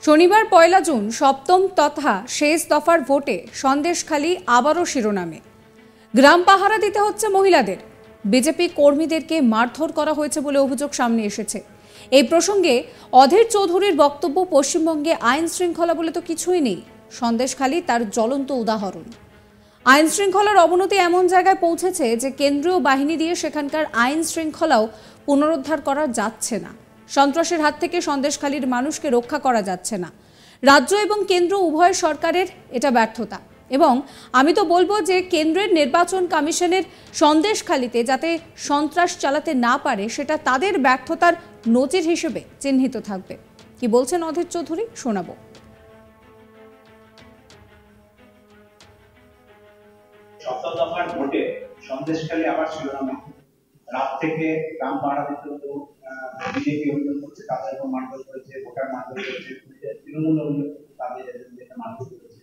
শনিবার ১ জুন সপ্তম তথা শেষ দফার ভোটে সন্দেশখালী আবারও শিরোনামে। গ্রাম পাহারা দিতে হচ্ছে মহিলাদের। বিজেপি কর্মীদেরকে মারধর করা হয়েছে বলে অভিযোগ সামনে এসেছে। এই প্রসঙ্গে অধীর চৌধুরীর বক্তব্য, পশ্চিমবঙ্গে আইন শৃঙ্খলা বলে তো কিছুই নেই। সন্দেশখালী তার জ্বলন্ত উদাহরণ। আইন শৃঙ্খলার অবনতি এমন জায়গায় পৌঁছেছে যে কেন্দ্রীয় বাহিনী দিয়ে সেখানকার আইন শৃঙ্খলাও পুনরুদ্ধার করা যাচ্ছে না। সন্ত্রাসের হাত থেকে সন্দেশখালীর মানুষকে রক্ষা করা যাচ্ছে না। রাজ্য এবং কেন্দ্র উভয় সরকারের এটা ব্যর্থতা। এবং আমি তো বলবো যে কেন্দ্রের নির্বাচন কমিশনের সন্দেশখালীতে যাতে সন্ত্রাস চালাতে না পারে সেটা তাদের ব্যর্থতার নজির হিসেবে চিহ্নিত থাকবে। কি বলছেন অধীর চৌধুরী, শোনাবো। সপ্তম দফার ভোটে সন্দেশখালী আবার শিরোনামে। রাত থেকে গ্রাম পাহারা দিতে হতো, বিজেপি অভিযোগ করছে তাদের উপর মারধর করেছে, ভোটার মারধর করেছে, তৃণমূল অভিযোগ তাদের মারধর করেছে।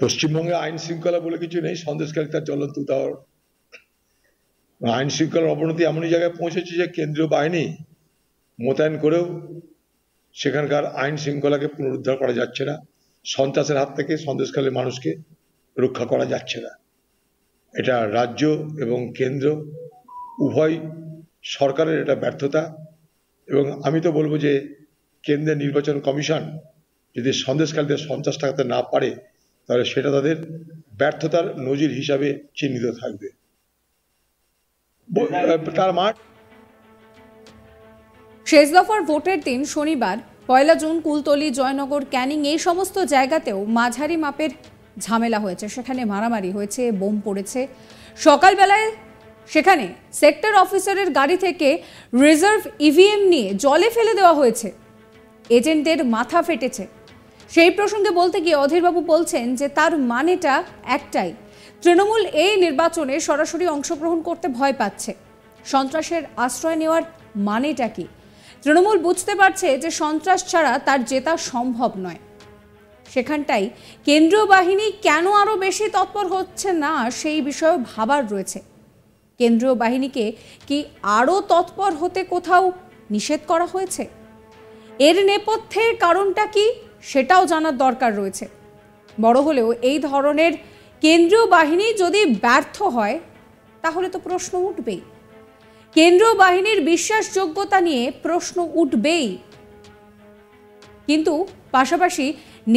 পশ্চিমবঙ্গে আইন শৃঙ্খলা বলে কিছু নেই, সন্দেশখালী তার জ্বলন্ত উদাহরণ। আইন শৃঙ্খলার অবনতি এমনই জায়গায় পৌঁছেছে যে কেন্দ্রীয় বাহিনী মোতায়েন করেও সেখানকার আইন শৃঙ্খলাকে পুনরুদ্ধার করা যাচ্ছে না। সন্ত্রাসের হাত থেকে সন্দেশখালীর মানুষকে রক্ষা করা যাচ্ছে না। এটা রাজ্য এবং কেন্দ্র উভয় সরকারের এটা ব্যর্থতা। এবং আমি তো বলবো যে কেন্দ্রের নির্বাচন কমিশন যদি সন্দেশখালীতে সন্ত্রাস ঠেকাতে না পারে তাহলে সেটা তাদের ব্যর্থতার নজির হিসাবে চিহ্নিত থাকবে। তার মাঠ। শেষ দফার ভোটের দিন শনিবার ১ জুন কুলতলি, জয়নগর, ক্যানিং এই সমস্ত জায়গাতেও মাঝারি মাপের ঝামেলা হয়েছে। সেখানে মারামারি হয়েছে, বোম পড়েছে। সকালবেলায় সেখানে সেক্টর অফিসারের গাড়ি থেকে রিজার্ভ ইভিএম নিয়ে জলে ফেলে দেওয়া হয়েছে। এজেন্টদের মাথা ফেটেছে। সেই প্রসঙ্গে বলতে গিয়ে অধীরবাবু বলছেন যে তার মানেটা একটাই, তৃণমূল এই নির্বাচনে সরাসরি অংশগ্রহণ করতে ভয় পাচ্ছে। সন্ত্রাসের আশ্রয় নেওয়ার মানেটা কি? তৃণমূল বুঝতে পারছে যে সন্ত্রাস ছাড়া তার জেতা সম্ভব নয়। সেখানটাই কেন্দ্রীয় বাহিনী কেন আরো বেশি তৎপর হচ্ছে না সেই বিষয়ে ভাবার রয়েছে। কেন্দ্রীয় বাহিনীকে কি আরো তৎপর হতে কোথাও নিষেধ করা হয়েছে? এর নেপথ্যের কারণটা কি সেটাও জানার দরকার রয়েছে। বড় হলেও এই ধরনের কেন্দ্রীয় বাহিনী যদি ব্যর্থ হয় তাহলে তো প্রশ্ন উঠবেই। কেন্দ্রীয় বাহিনীর বিশ্বাসযোগ্যতা নিয়ে প্রশ্ন উঠবেই, কিন্তু পাশাপাশি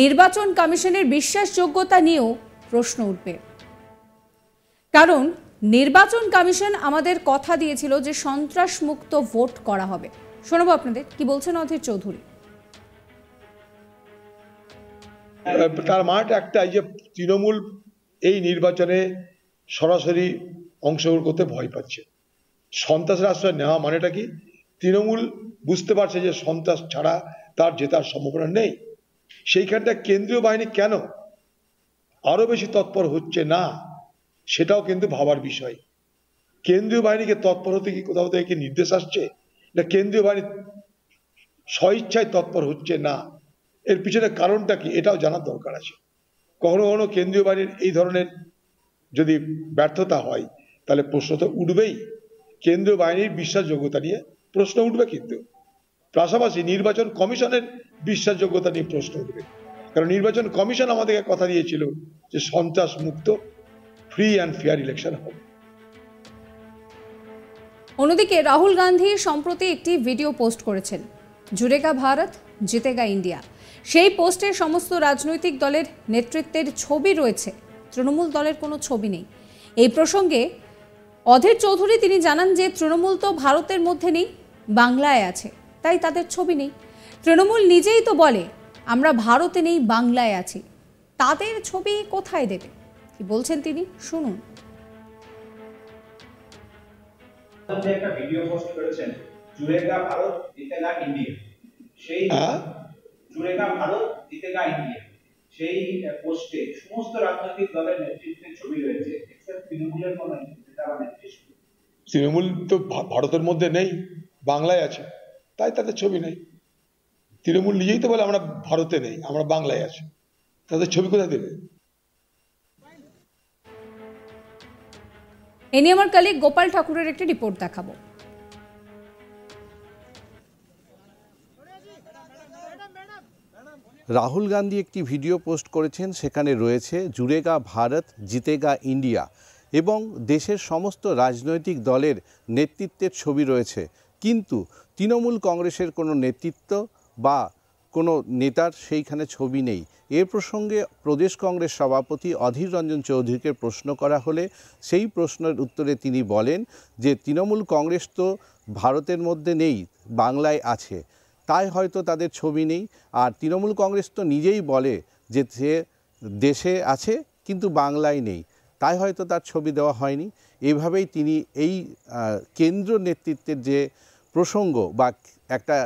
নির্বাচন কমিশনের বিশ্বাসযোগ্যতা নিয়েও প্রশ্ন উঠবে। কারণ নির্বাচন কমিশন আমাদের কথা দিয়েছিল যে সন্ত্রাস মুক্ত ভোট করা হবে। শোনাবো আপনাদের কি বলছেন অধীর চৌধুরী। তার মাঠ একটাই যে তৃণমূল এই নির্বাচনে সরাসরি অংশগ্রহণ করতে ভয় পাচ্ছে। সন্ত্রাসের আশ্রয় নেওয়া মানেটা কি? তৃণমূল বুঝতে পারছে যে সন্ত্রাস ছাড়া তার জেতার সম্ভাবনা নেই। সেইখানটা কেন্দ্রীয় বাহিনী কেন আরো বেশি তৎপর হচ্ছে না সেটাও কিন্তু ভাবার বিষয়। কেন্দ্রীয় বাহিনীকে তৎপর হতে কি কোথাও থেকে নির্দেশ আসছে না কেন্দ্রীয় বাহিনী স্বইচ্ছায় তৎপর হচ্ছে না? এর পিছনে কারণটা কি এটাও জানার দরকার আছে। কখনো কখনো কেন্দ্রীয় বাহিনীর এই ধরনের যদি ব্যর্থতা হয় তাহলে প্রশ্ন তো উঠবেই। কেন্দ্রীয় বাহিনীর বিশ্বাসযোগ্যতা নিয়ে প্রশ্ন উঠবে, কিন্তু পাশাপাশি নির্বাচন কমিশনের বিশ্বাসযোগ্যতা নিয়ে প্রশ্ন উঠবে। কারণ নির্বাচন কমিশন আমাদেরকে কথা দিয়েছিল যে সন্ত্রাস মুক্ত ফ্রি অ্যান্ড ফেয়ার ইলেকশন হবে। অন্যদিকে রাহুল গান্ধী সম্প্রতি একটি ভিডিও পোস্ট করেছেন, জুড়েগা ভারত জিতেগা ইন্ডিয়া। সেই পোস্টে সমস্ত রাজনৈতিক দলের নেতৃত্বের ছবি রয়েছে, তৃণমূল দলের কোনো ছবি নেই। এই প্রসঙ্গে অধীর চৌধুরী তিনি জানান যে তৃণমূল তো ভারতের মধ্যে নেই, বাংলায় আছে, তাই তাদের ছবি নেই। তৃণমূল নিজেই তো বলে আমরা ভারতে নেই, বাংলায় আছি, তাদের ছবি কোথায় দেবে? কি বলছেন তিনি, শুনুন। একটা ভিডিও পোস্ট করেছেন, জুড়েগা ভারত জিতেগা ইন্ডিয়া। সেই জুড়েগা ভারত জিতেগা ইন্ডিয়া সেই পোস্টে সমস্ত রাজনৈতিক দলের নেতৃত্বের ছবি রয়েছে, এক্সেপ্ট তৃণমূলের কোনো নেতা বা নেতৃত্ব। তৃণমূল তো ভারতের মধ্যে নেই, বাংলায় আছে, তাই তাদের ছবি নেই। তৃণমূল নিজেই তো বলে আমরা ভারতে নেই, আমরা বাংলায় আছি, তাদের ছবি কোথায় দেবে? এ নিয়ে আমার কলিগ গোপাল ঠাকুরের একটি রিপোর্ট দেখাবো। রাহুল গান্ধী একটি ভিডিও পোস্ট করেছেন, সেখানে রয়েছে জুড়েগা ভারত জিতেগা ইন্ডিয়া এবং দেশের সমস্ত রাজনৈতিক দলের নেতৃত্বের ছবি রয়েছে, কিন্তু তৃণমূল কংগ্রেসের কোনো নেতৃত্ব বা কোনো নেতার সেইখানে ছবি নেই। এ প্রসঙ্গে প্রদেশ কংগ্রেস সভাপতি অধীর রঞ্জন চৌধুরীকে প্রশ্ন করা হলে সেই প্রশ্নের উত্তরে তিনি বলেন যে তৃণমূল কংগ্রেস তো ভারতের মধ্যে নেই, বাংলায় আছে, তাই হয়তো তাদের ছবি নেই। আর তৃণমূল কংগ্রেস তো নিজেই বলে যে সে দেশে আছে কিন্তু বাংলায় নেই, তাই হয়তো তার ছবি দেওয়া হয়নি। এভাবেই তিনি এই কেন্দ্র নেতৃত্বের যে প্রসঙ্গ বা একটা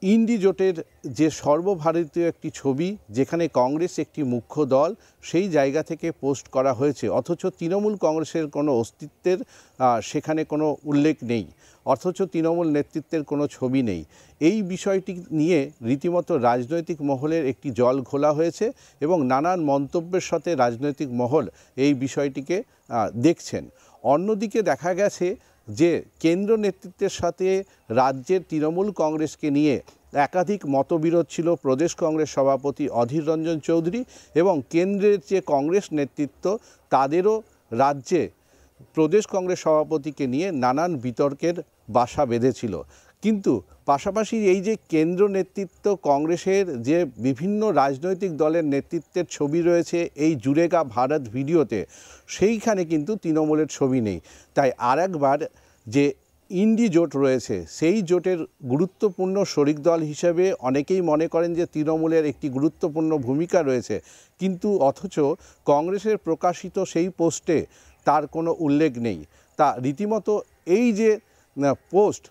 ইন্ডি জোটের যে সর্বভারতীয় একটি ছবি যেখানে কংগ্রেস একটি মুখ্য দল, সেই জায়গা থেকে পোস্ট করা হয়েছে, অথচ তৃণমূল কংগ্রেসের কোনো অস্তিত্বের সেখানে কোনো উল্লেখ নেই, অথচ তৃণমূল নেতৃত্বের কোনো ছবি নেই। এই বিষয়টি নিয়ে রীতিমতো রাজনৈতিক মহলের একটি জল ঘোলা হয়েছে এবং নানান মন্তব্যের সাথে রাজনৈতিক মহল এই বিষয়টিকে দেখছেন। অন্যদিকে দেখা গেছে যে কেন্দ্র নেতৃত্বের সাথে রাজ্যের তৃণমূল কংগ্রেসকে নিয়ে একাধিক মতবিরোধ ছিল প্রদেশ কংগ্রেস সভাপতি অধীর রঞ্জন চৌধুরী এবং কেন্দ্রের যে কংগ্রেস নেতৃত্ব তাদেরও রাজ্যে প্রদেশ কংগ্রেস সভাপতিকে নিয়ে নানান বিতর্কের বাসা বেঁধেছিল। কিন্তু পাশাপাশি এই যে কেন্দ্র নেতৃত্ব কংগ্রেসের যে বিভিন্ন রাজনৈতিক দলের নেতৃত্বের ছবি রয়েছে এই জুড়েগা ভারত ভিডিওতে, সেইখানে কিন্তু তৃণমূলের ছবি নেই। তাই আরেকবার যে ইন্ডি জোট রয়েছে সেই জোটের গুরুত্বপূর্ণ শরিক দল হিসেবে অনেকেই মনে করেন যে তৃণমূলের একটি গুরুত্বপূর্ণ ভূমিকা রয়েছে, কিন্তু অথচ কংগ্রেসের প্রকাশিত সেই পোস্টে তার কোনো উল্লেখ নেই। তা রীতিমতো এই যে পোস্ট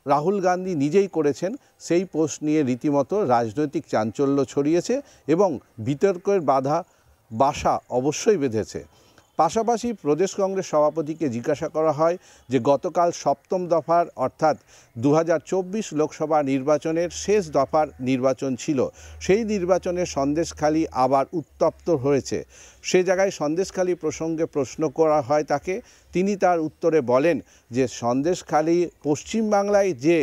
রাহুল গান্ধী নিজেই করেছেন, সেই পোস্ট নিয়ে রীতিমতো রাজনৈতিক চাঞ্চল্য ছড়িয়েছে এবং বিতর্কের বাসা অবশ্যই বেঁধেছে। পাশাপাশি প্রদেশ কংগ্রেস সভাপতিকে জিজ্ঞাসা করা হয় যে গতকাল সপ্তম দফার অর্থাৎ 2024 লোকসভা নির্বাচনের শেষ দফার নির্বাচন ছিল, সেই নির্বাচনের সন্দেশখালি আবার উত্তপ্ত হয়েছে। সে জায়গায় সন্দেশখালি প্রসঙ্গে প্রশ্ন করা হয় তাকে, তিনি তার উত্তরে বলেন যে সন্দেশখালি পশ্চিমবাংলায় যে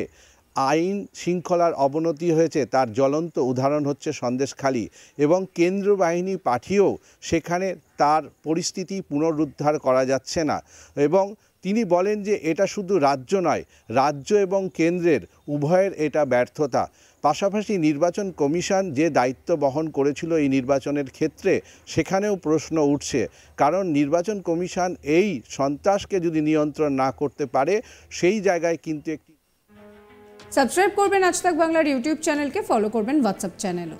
আইন শৃঙ্খলার অবনতি হয়েছে তার জ্বলন্ত উদাহরণ হচ্ছে সন্দেশখালি এবং কেন্দ্র বাহিনী পাঠিয়েও সেখানে তার পরিস্থিতি পুনরুদ্ধার করা যাচ্ছে না। এবং তিনি বলেন যে এটা শুধু রাজ্য নয়, রাজ্য এবং কেন্দ্রের উভয়ের এটা ব্যর্থতা। পাশাপাশি নির্বাচন কমিশন যে দায়িত্ব বহন করেছিল এই নির্বাচনের ক্ষেত্রে সেখানেও প্রশ্ন উঠছে, কারণ নির্বাচন কমিশন এই সন্ত্রাসকে যদি নিয়ন্ত্রণ না করতে পারে সেই জায়গায় কিন্তু একটি সাবস্ক্রাইব করবেন আজ তাক বাংলার ইউটিউব চ্যানেলকে, ফলো করবেন হোয়াটসঅ্যাপ চ্যানেলও।